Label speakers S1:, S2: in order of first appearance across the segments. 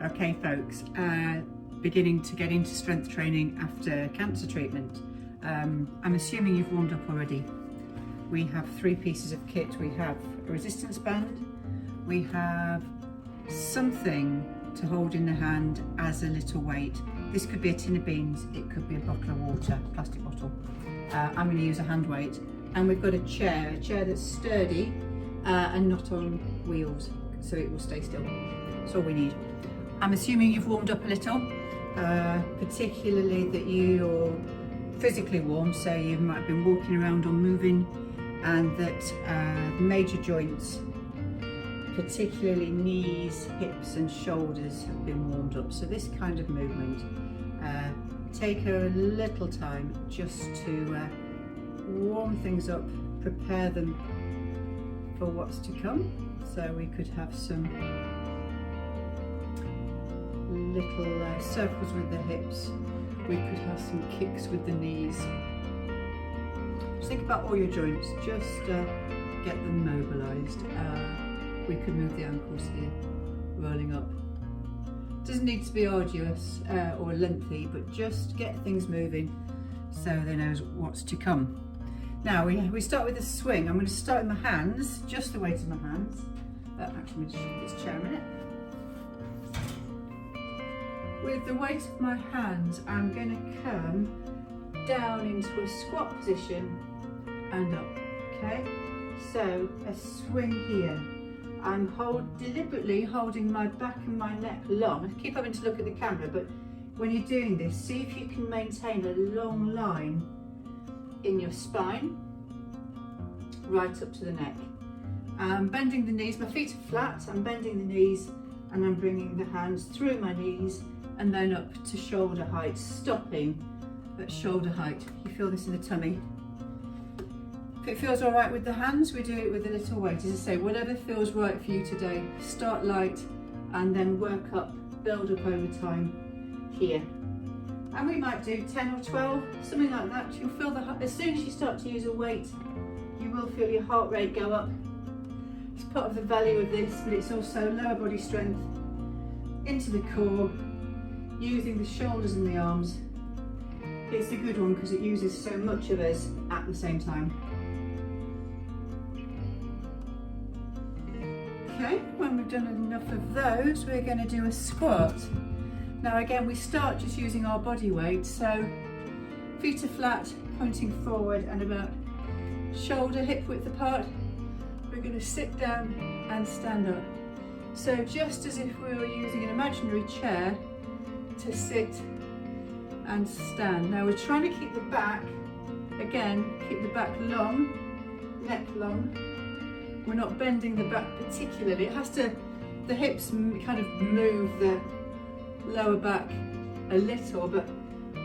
S1: Okay folks, beginning to get into strength training after cancer treatment. I'm assuming you've warmed up already. We have 3 pieces of kit. We have a resistance band, we have something to hold in the hand as a little weight. This could be a tin of beans, it could be a bottle of water, plastic bottle. I'm going to use a hand weight, and we've got a chair that's sturdy and not on wheels, so it will stay still. That's all we need. I'm assuming you've warmed up a little, particularly that you're physically warm, so you might have been walking around or moving, and that the major joints, particularly knees, hips and shoulders, have been warmed up. So this kind of movement, take a little time just to warm things up, prepare them for what's to come. So we could have some little circles with the hips, we could have some kicks with the knees. Just think about all your joints, just get them mobilised. We could move the ankles here, rolling up. Doesn't need to be arduous or lengthy, but just get things moving so they know what's to come. Now we start with a swing. I'm going to start with my hands, just the weight of my hands. Actually, I'm going to shift this chair a minute. With the weight of my hands, I'm going to come down into a squat position and up, okay? So a swing here. I'm deliberately holding my back and my neck long. I keep having to look at the camera, but when you're doing this, see if you can maintain a long line in your spine, right up to the neck. I'm bending the knees, my feet are flat, I'm bending the knees and I'm bringing the hands through my knees and then up to shoulder height, stopping at shoulder height. You feel this in the tummy. If it feels all right with the hands, we do it with a little weight. As I say, whatever feels right for you today, start light and then work up, build up over time here. And we might do 10 or 12, something like that. You'll feel as soon as you start to use a weight, you will feel your heart rate go up. It's part of the value of this, but it's also lower body strength into the core, using the shoulders and the arms. It's a good one because it uses so much of us at the same time. Okay, when we've done enough of those, we're going to do a squat. Now again, we start just using our body weight, so feet are flat, pointing forward and about shoulder hip width apart. We're going to sit down and stand up. So just as if we were using an imaginary chair to sit and stand. Now we're trying to keep the back, again, keep the back long, neck long. We're not bending the back particularly. It has to, the hips kind of move the lower back a little, but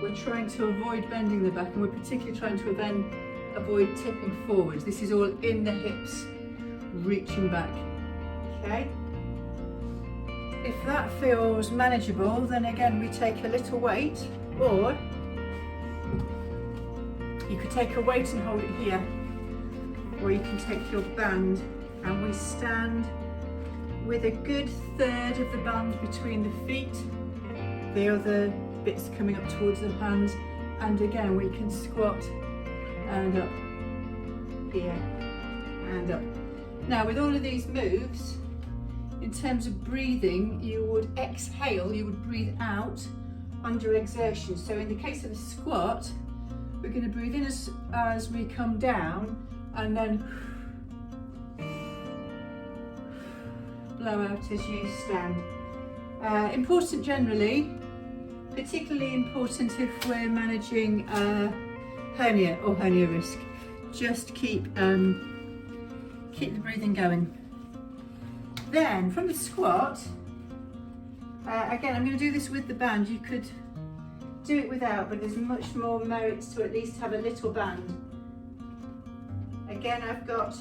S1: we're trying to avoid bending the back, and we're particularly trying to avoid tipping forwards. This is all in the hips, reaching back, okay? If that feels manageable, then again we take a little weight, or you could take a weight and hold it here, or you can take your band and we stand with a good third of the band between the feet, the other bits coming up towards the hands, and again we can squat and up here and up. Now with all of these moves, in terms of breathing, you would exhale, you would breathe out under exertion. So in the case of a squat, we're going to breathe in as we come down and then blow out as you stand. Important generally, particularly important if we're managing hernia or hernia risk. Just keep the breathing going. Then from the squat, again I'm going to do this with the band. You could do it without, but there's much more merit to at least have a little band. Again, I've got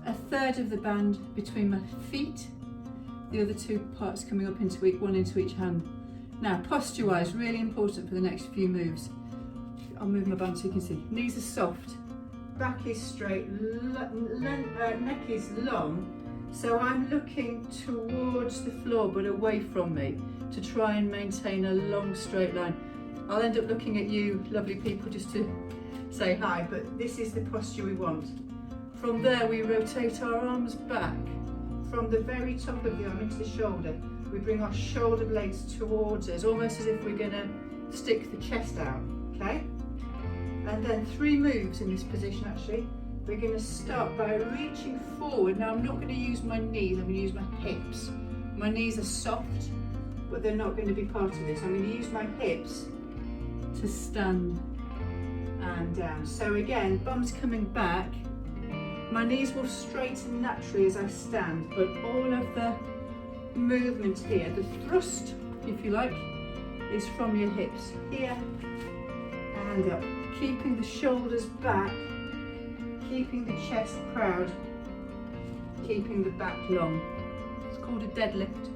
S1: a third of the band between my feet, the other 2 parts coming up into one into each hand. Now posture wise, really important for the next few moves. I'll move my band so you can see. Knees are soft, back is straight, neck is long, So I'm looking towards the floor but away from me to try and maintain a long straight line. I'll end up looking at you lovely people just to say hi, but this is the posture we want. From there we rotate our arms back. From the very top of the arm into the shoulder, we bring our shoulder blades towards us, almost as if we're going to stick the chest out, okay? And then 3 moves in this position actually. We're going to start by reaching forward. Now I'm not going to use my knees, I'm going to use my hips. My knees are soft, but they're not going to be part of this. I'm going to use my hips to stand and down. So again, bum's coming back. My knees will straighten naturally as I stand, but all of the movement here, the thrust, if you like, is from your hips here and up. Keeping the shoulders back, keeping the chest proud, keeping the back long. It's called a deadlift.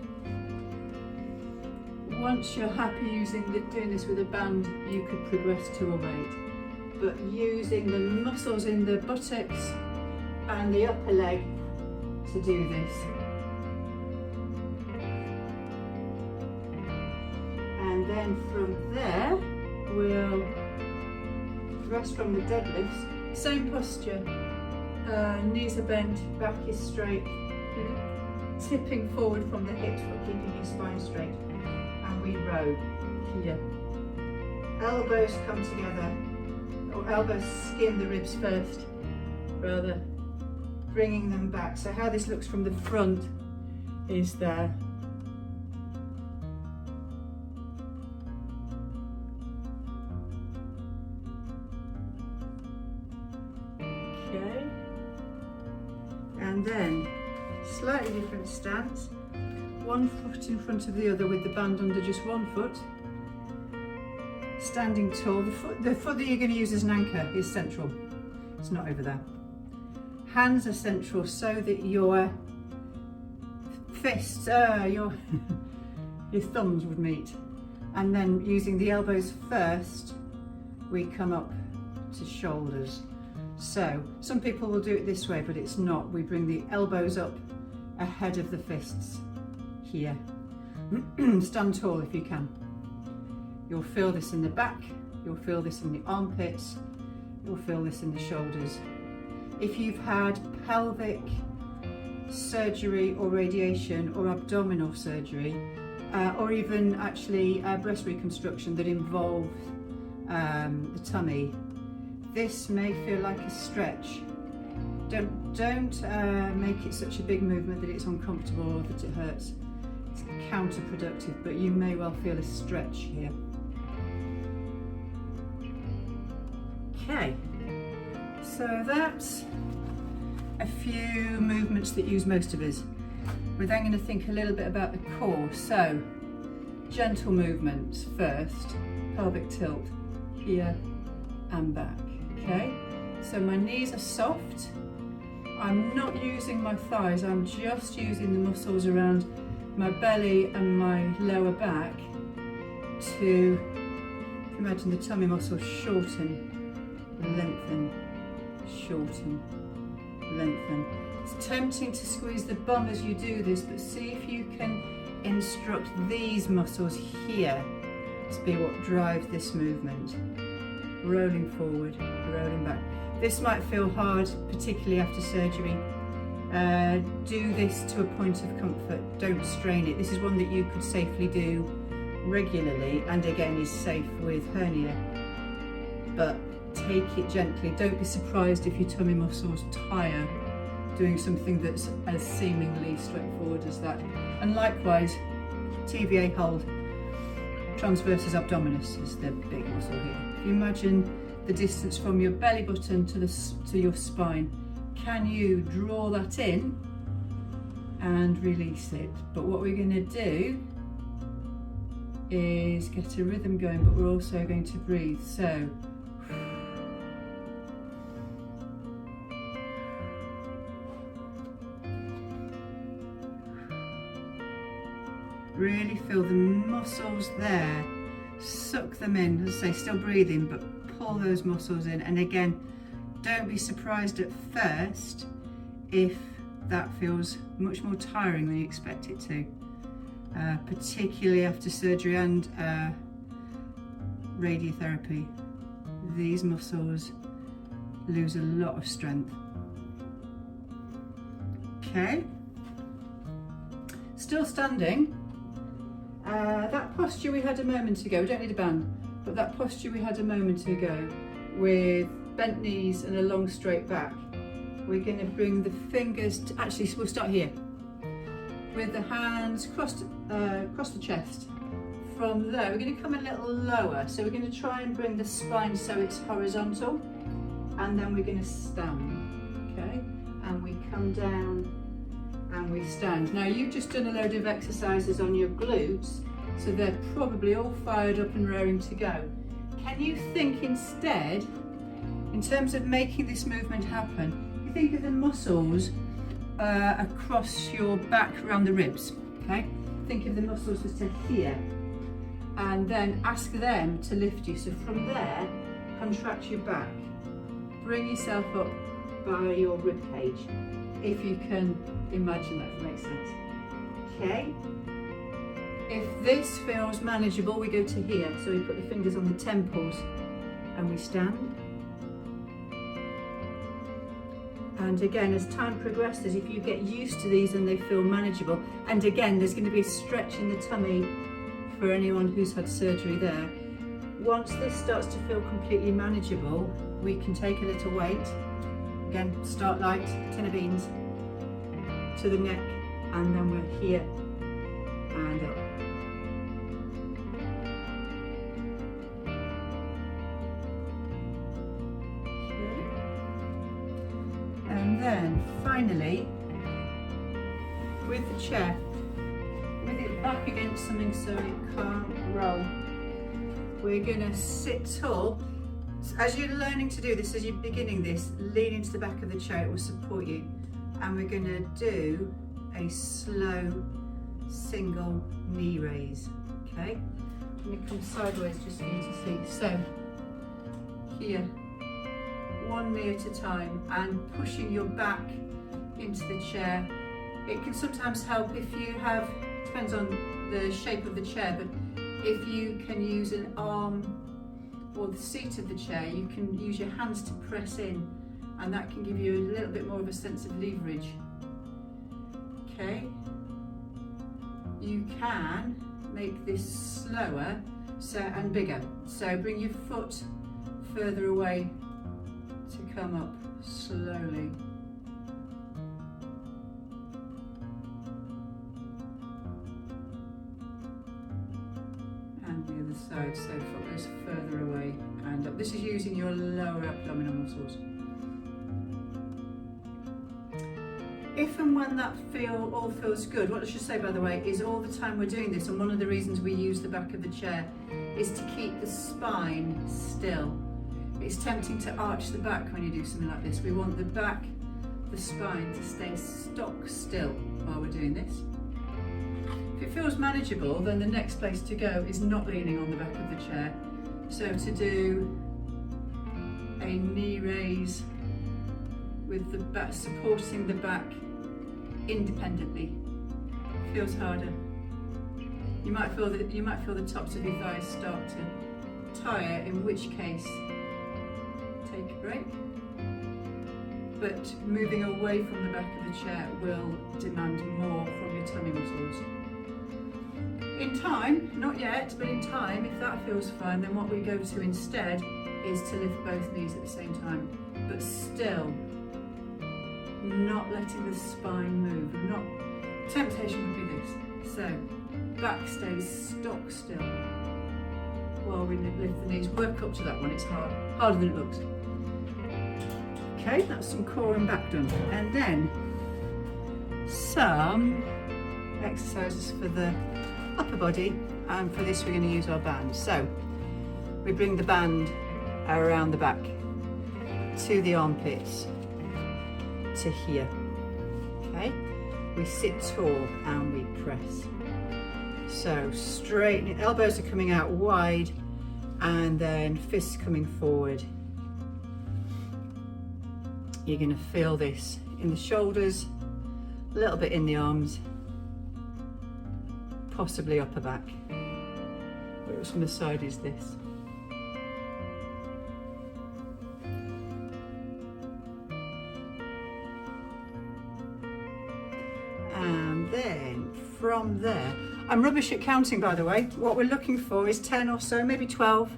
S1: Once you're happy doing this with a band, you could progress to a weight. But using the muscles in the buttocks and the upper leg to do this. And then from there, we'll rest from the deadlifts. Same posture, knees are bent, back is straight, tipping forward from the hips but keeping your spine straight. And we row here. Elbows come together, or elbows skin the ribs first, rather, bringing them back. So how this looks from the front is there. And then slightly different stance, one foot in front of the other with the band under just one foot, standing tall. The foot that you're going to use as an anchor is central, it's not over there. Hands are central so that your fists, your thumbs would meet, and then using the elbows first we come up to shoulders. So some people will do it this way, but it's not. We bring the elbows up ahead of the fists here. Stand tall if you can. You'll feel this in the back, you'll feel this in the armpits, you'll feel this in the shoulders. If you've had pelvic surgery or radiation or abdominal surgery, or even actually breast reconstruction that involved the tummy, this may feel like a stretch. Don't make it such a big movement that it's uncomfortable or that it hurts. It's counterproductive, but you may well feel a stretch here. Okay, so that's a few movements that use most of us. We're then going to think a little bit about the core. So, gentle movements first, pelvic tilt, here and back. Okay, so my knees are soft. I'm not using my thighs, I'm just using the muscles around my belly and my lower back to, imagine the tummy muscles shorten, lengthen, shorten, lengthen. It's tempting to squeeze the bum as you do this, but see if you can instruct these muscles here to be what drive this movement. Rolling forward, rolling back. This might feel hard, particularly after surgery. Do this to a point of comfort, don't strain it. This is one that you could safely do regularly and again is safe with hernia. But take it gently. Don't be surprised if your tummy muscles tire doing something that's as seemingly straightforward as that. And likewise, TVA hold, transversus abdominis is the big muscle here. If you imagine the distance from your belly button to your spine, can you draw that in and release it? But what we're going to do is get a rhythm going, but we're also going to breathe. So really feel the muscles there, suck them in, as I say, still breathing, but pull those muscles in. And again, don't be surprised at first if that feels much more tiring than you expect it to, particularly after surgery and radiotherapy. These muscles lose a lot of strength. Okay, still standing. That posture we had a moment ago, we don't need a band, but that posture we had a moment ago with bent knees and a long straight back, we're going to bring the fingers to, actually we'll start here with the hands crossed across the chest. From there we're going to come a little lower, so we're going to try and bring the spine so it's horizontal, and then we're going to stand, okay, and we come down and we stand. Now you've just done a load of exercises on your glutes, so they're probably all fired up and raring to go. Can you think instead, in terms of making this movement happen, you think of the muscles across your back around the ribs, okay? Think of the muscles as to here, and then ask them to lift you. So from there, contract your back. Bring yourself up by your rib cage, if you can imagine that, if it makes sense. Okay? If this feels manageable, we go to here. So we put the fingers on the temples and we stand. And again, as time progresses, if you get used to these and they feel manageable, and again, there's going to be a stretch in the tummy for anyone who's had surgery there. Once this starts to feel completely manageable, we can take a little weight. Again, start light, tin of beans, to the neck, and then we're here and up. And then finally, with the chair, with it back against something so it can't roll, we're going to sit tall. As you're learning to do this, as you're beginning this, lean into the back of the chair, it will support you. And we're going to do a slow single knee raise, okay? I'm going to come sideways just for you to see. So, here, one knee at a time, and pushing your back into the chair. It can sometimes help if you have, depends on the shape of the chair, but if you can use an arm or the seat of the chair, you can use your hands to press in, and that can give you a little bit more of a sense of leverage. Okay, you can make this slower and bigger. So bring your foot further away to come up slowly. And the other side, so foot goes further away and up. This is using your lower abdominal muscles. If and when that all feels good, what I should say by the way is all the time we're doing this, and one of the reasons we use the back of the chair is to keep the spine still. It's tempting to arch the back when you do something like this. We want the back, the spine to stay stock still while we're doing this. If it feels manageable, then the next place to go is not leaning on the back of the chair. So to do a knee raise with the back, supporting the back independently. Feels harder. You might feel the tops of your thighs start to tire, in which case take a break. But moving away from the back of the chair will demand more from your tummy muscles. In time, not yet, but in time, if that feels fine, then what we go to instead is to lift both knees at the same time, but still not letting the spine move. Temptation would be this. So, back stays stock still while we lift the knees. Work up to that one, it's harder than it looks. Okay, that's some core and back done. And then some exercises for the upper body, and for this we're going to use our band. So we bring the band around the back to the armpits to here. Okay, we sit tall and we press. So straighten, elbows are coming out wide and then fists coming forward. You're going to feel this in the shoulders a little bit in the arms, possibly upper back. Where it was from the side is this. And then from there, I'm rubbish at counting, by the way. What we're looking for is 10 or so, maybe 12.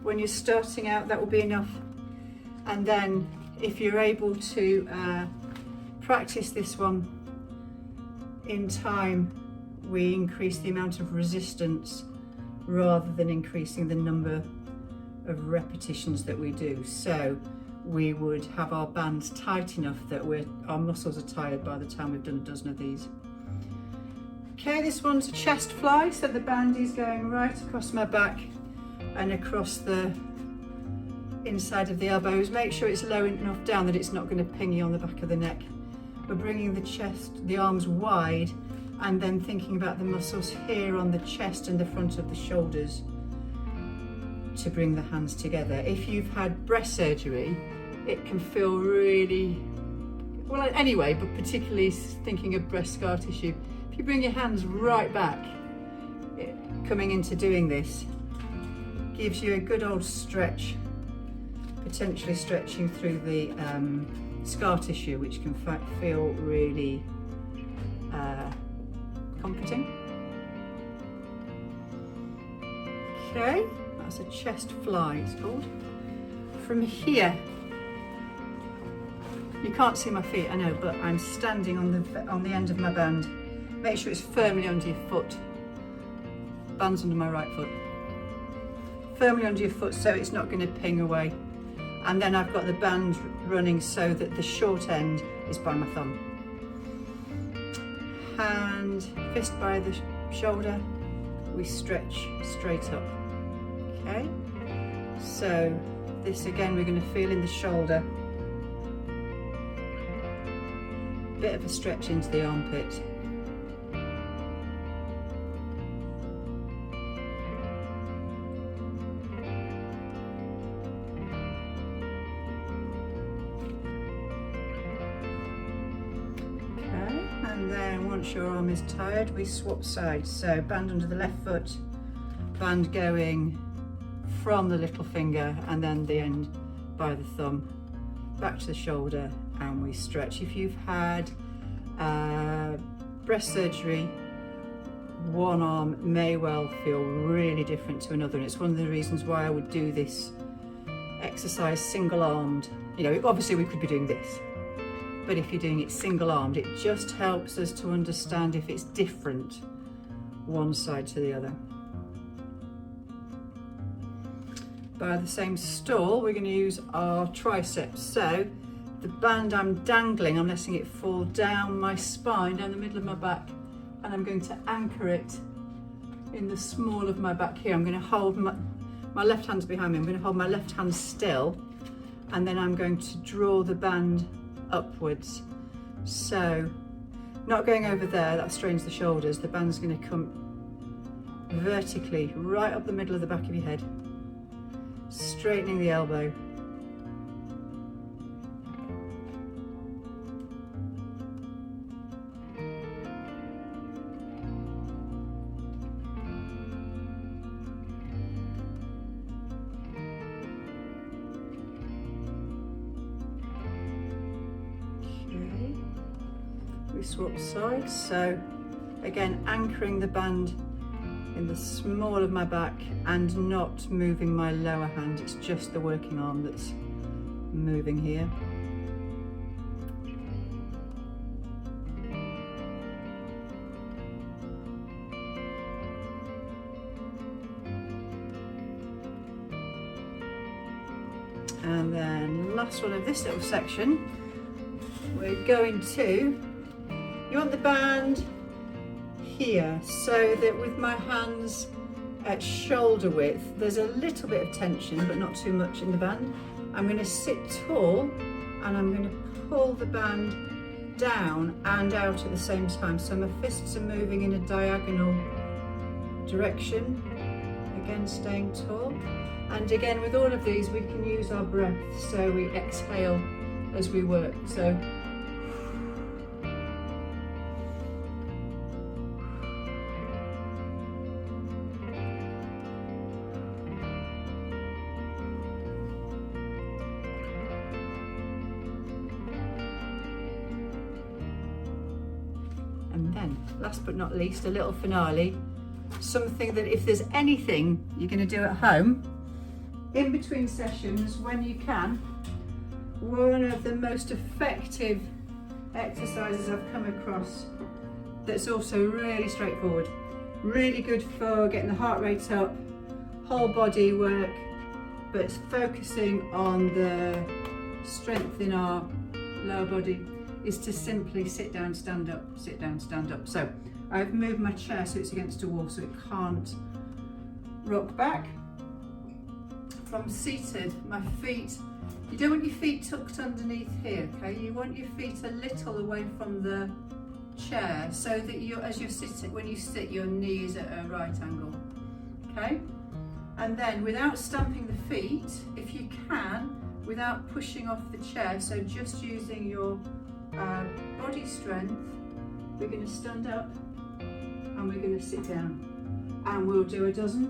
S1: When you're starting out, that will be enough. And then if you're able to practice this one in time, we increase the amount of resistance rather than increasing the number of repetitions that we do. So we would have our bands tight enough that our muscles are tired by the time we've done a dozen of these. Okay, this one's a chest fly, so the band is going right across my back and across the inside of the elbows. Make sure it's low enough down that it's not going to ping you on the back of the neck. We're bringing the arms wide, and then thinking about the muscles here on the chest and the front of the shoulders to bring the hands together. If you've had breast surgery, it can feel really, well anyway, but particularly thinking of breast scar tissue, if you bring your hands right back, coming into doing this, gives you a good old stretch, potentially stretching through the scar tissue, which can feel really comforting. Okay, that's a chest fly, it's called. From here, you can't see my feet, I know, but I'm standing on the end of my band. Make sure it's firmly under your foot. Band's under my right foot. Firmly under your foot so it's not going to ping away. And then I've got the band running so that the short end is by my thumb. Hand, fist by the shoulder, we stretch straight up. Okay, so this again we're going to feel in the shoulder. Bit of a stretch into the armpit. And then once your arm is tired, we swap sides. So band under the left foot, band going from the little finger and then the end by the thumb, back to the shoulder, and we stretch. If you've had breast surgery, one arm may well feel really different to another, and it's one of the reasons why I would do this exercise single-armed. You know, obviously we could be doing this, but if you're doing it single-armed, it just helps us to understand if it's different one side to the other. By the same stall, we're going to use our triceps. So the band I'm dangling, I'm letting it fall down my spine, down the middle of my back, and I'm going to anchor it in the small of my back here. I'm going to hold my left hand's behind me. I'm going to hold my left hand still, and then I'm going to draw the band upwards. So not going over there, that strains the shoulders. The band's going to come vertically right up the middle of the back of your head, straightening the elbow. We swap sides, so again anchoring the band in the small of my back and not moving my lower hand, it's just the working arm that's moving here. And then last one of this little section, we're going to, you want the band here so that with my hands at shoulder width, there's a little bit of tension but not too much in the band. I'm going to sit tall and I'm going to pull the band down and out at the same time. So my fists are moving in a diagonal direction, again staying tall. And again with all of these we can use our breath, so we exhale as we work. So again, last but not least, a little finale, something that if there's anything you're going to do at home, in between sessions when you can, one of the most effective exercises I've come across that's also really straightforward, really good for getting the heart rate up, whole body work, but it's focusing on the strength in our lower body, is to simply sit down, stand up, sit down, stand up. So I've moved my chair so it's against a wall so it can't rock back. From seated, my feet, you don't want your feet tucked underneath here, okay? You want your feet a little away from the chair so that you, as you're sitting, when you sit, your knee is at a right angle, okay? And then without stamping the feet, if you can, without pushing off the chair, so just using your body strength, we're going to stand up and we're going to sit down, and we'll do a dozen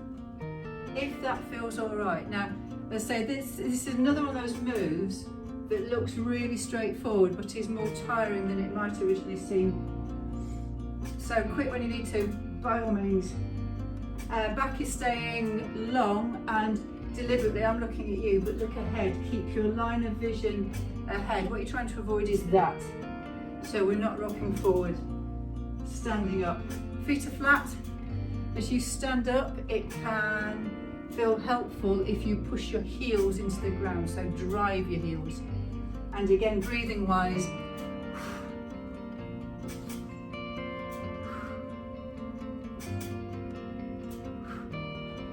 S1: if that feels all right. Now, let's say this is another one of those moves that looks really straightforward but is more tiring than it might originally seem. So quit when you need to, by all means. Back is staying long, and deliberately I'm looking at you, but look ahead, keep your line of vision ahead. What you're trying to avoid is that. So we're not rocking forward. Standing up, feet are flat. As you stand up, it can feel helpful if you push your heels into the ground, so drive your heels. And again, breathing wise,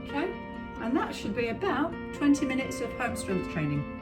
S1: okay, and that should be about 20 minutes of home strength training.